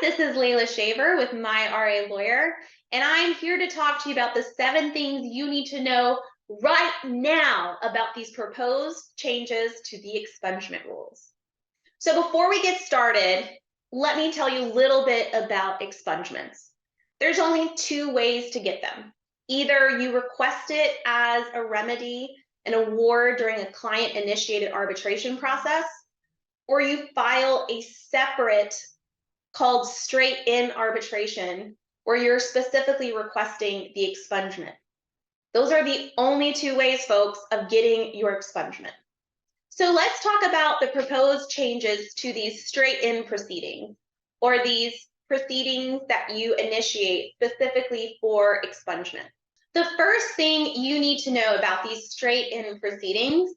This is Layla Shaver with My RA Lawyer, and I'm here to talk to you about the 7 things you need to know right now about these proposed changes to the expungement rules. So before we get started, let me tell you a little bit about expungements. There's only 2 ways to get them. Either you request it as a remedy, an award during a client-initiated arbitration process, or you file a separate called straight-in arbitration, where you're specifically requesting the expungement. Those are the only 2 ways, folks, of getting your expungement. So let's talk about the proposed changes to these straight-in proceedings, or these proceedings that you initiate specifically for expungement. The first thing you need to know about these straight-in proceedings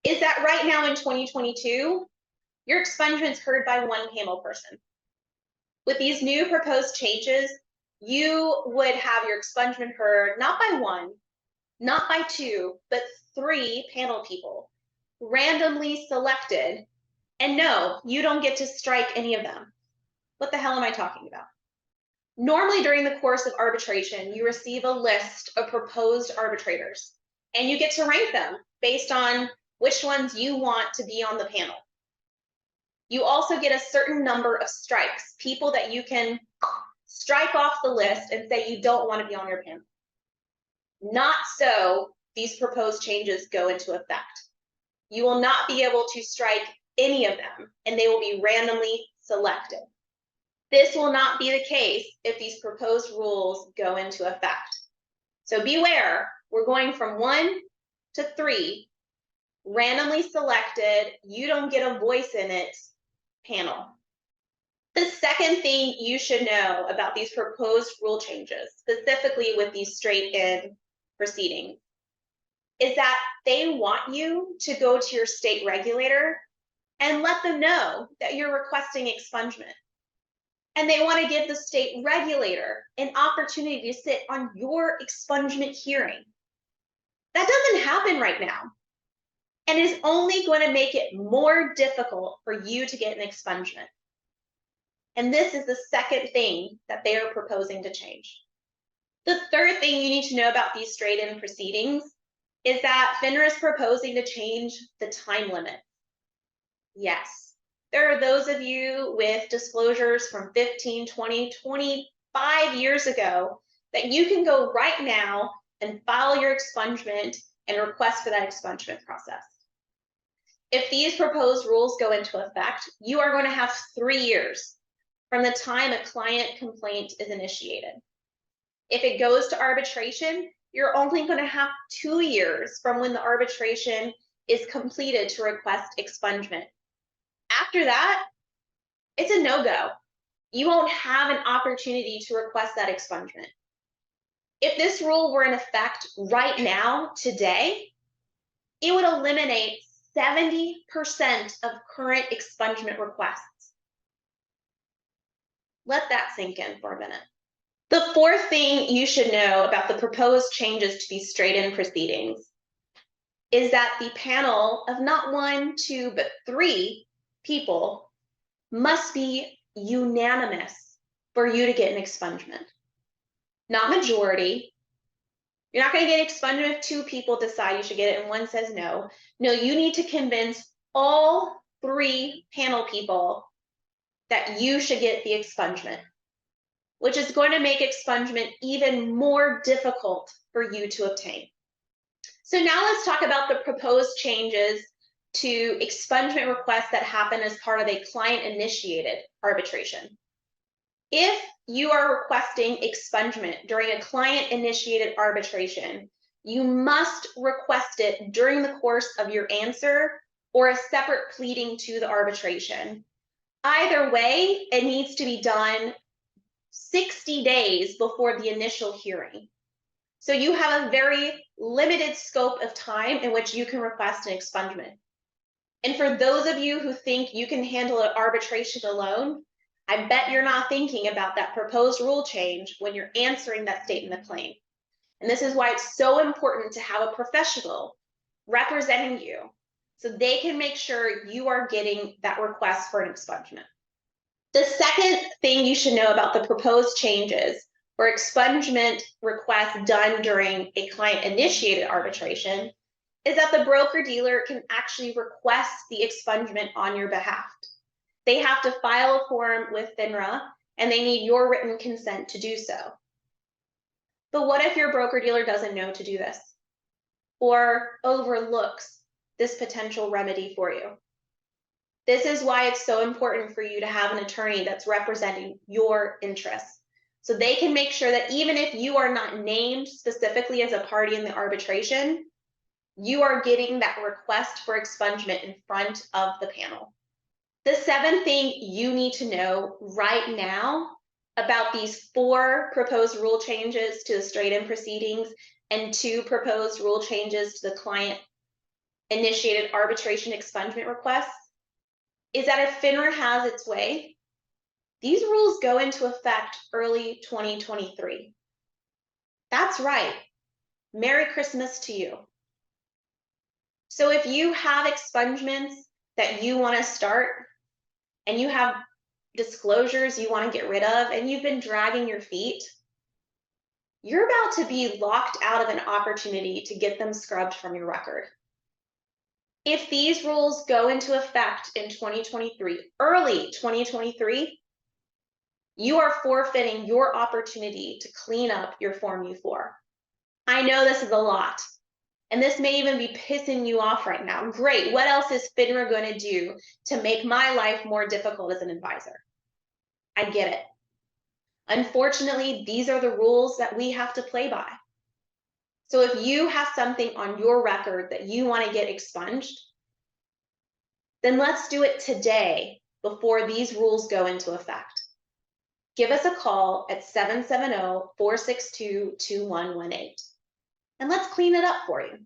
is that right now in 2022, your expungement is heard by 1 panel person. With these new proposed changes, you would have your expungement heard not by 1, not by 2, but 3 panel people, randomly selected. And no, you don't get to strike any of them. What the hell am I talking about? Normally, during the course of arbitration, you receive a list of proposed arbitrators, and you get to rank them based on which ones you want to be on the panel. You also get a certain number of strikes, people that you can strike off the list and say you don't want to be on your panel. Not so, these proposed changes go into effect. You will not be able to strike any of them, and they will be randomly selected. This will not be the case if these proposed rules go into effect. So beware, we're going from 1 to 3, randomly selected, you don't get a voice in it, panel. The second thing you should know about these proposed rule changes, specifically with these straight-in proceedings, is that they want you to go to your state regulator and let them know that you're requesting expungement. And they want to give the state regulator an opportunity to sit on your expungement hearing. That doesn't happen right now, and is only going to make it more difficult for you to get an expungement. And this is the second thing that they are proposing to change. The third thing you need to know about these straight-in proceedings is that FINRA is proposing to change the time limit. Yes, there are those of you with disclosures from 15, 20, 25 years ago that you can go right now and file your expungement and request for that expungement process. If these proposed rules go into effect, you are going to have 3 years from the time a client complaint is initiated. If it goes to arbitration, you're only going to have 2 years from when the arbitration is completed to request expungement. After that, it's a no-go. You won't have an opportunity to request that expungement. If this rule were in effect right now, today, it would eliminate 70% of current expungement requests. Let that sink in for a minute. The fourth thing you should know about the proposed changes to these straight-in proceedings is that the panel of not 1, 2, but 3 people must be unanimous for you to get an expungement. Not majority. You're not going to get expungement if 2 people decide you should get it and 1 says no. No, you need to convince all 3 panel people that you should get the expungement, which is going to make expungement even more difficult for you to obtain. So now let's talk about the proposed changes to expungement requests that happen as part of a client-initiated arbitration. If you are requesting expungement during a client-initiated arbitration, you must request it during the course of your answer or a separate pleading to the arbitration. Either way, it needs to be done 60 days before the initial hearing. So you have a very limited scope of time in which you can request an expungement. And for those of you who think you can handle an arbitration alone, I bet you're not thinking about that proposed rule change when you're answering that statement of claim. And this is why it's so important to have a professional representing you so they can make sure you are getting that request for an expungement. The second thing you should know about the proposed changes or expungement requests done during a client-initiated arbitration is that the broker-dealer can actually request the expungement on your behalf. They have to file a form with FINRA, and they need your written consent to do so. But what if your broker-dealer doesn't know to do this or overlooks this potential remedy for you? This is why it's so important for you to have an attorney that's representing your interests. So they can make sure that even if you are not named specifically as a party in the arbitration, you are getting that request for expungement in front of the panel. The seventh thing you need to know right now about these 4 proposed rule changes to the straight-in proceedings and 2 proposed rule changes to the client-initiated arbitration expungement requests is that if FINRA has its way, these rules go into effect early 2023. That's right. Merry Christmas to you. So if you have expungements that you want to start and you have disclosures you want to get rid of and you've been dragging your feet, you're about to be locked out of an opportunity to get them scrubbed from your record. If these rules go into effect in 2023, early 2023, you are forfeiting your opportunity to clean up your Form U4. I know this is a lot, and this may even be pissing you off right now. Great, what else is FINRA going to do to make my life more difficult as an advisor? I get it. Unfortunately, these are the rules that we have to play by. So if you have something on your record that you want to get expunged, then let's do it today before these rules go into effect. Give us a call at 770-462-2118, and let's clean it up for you.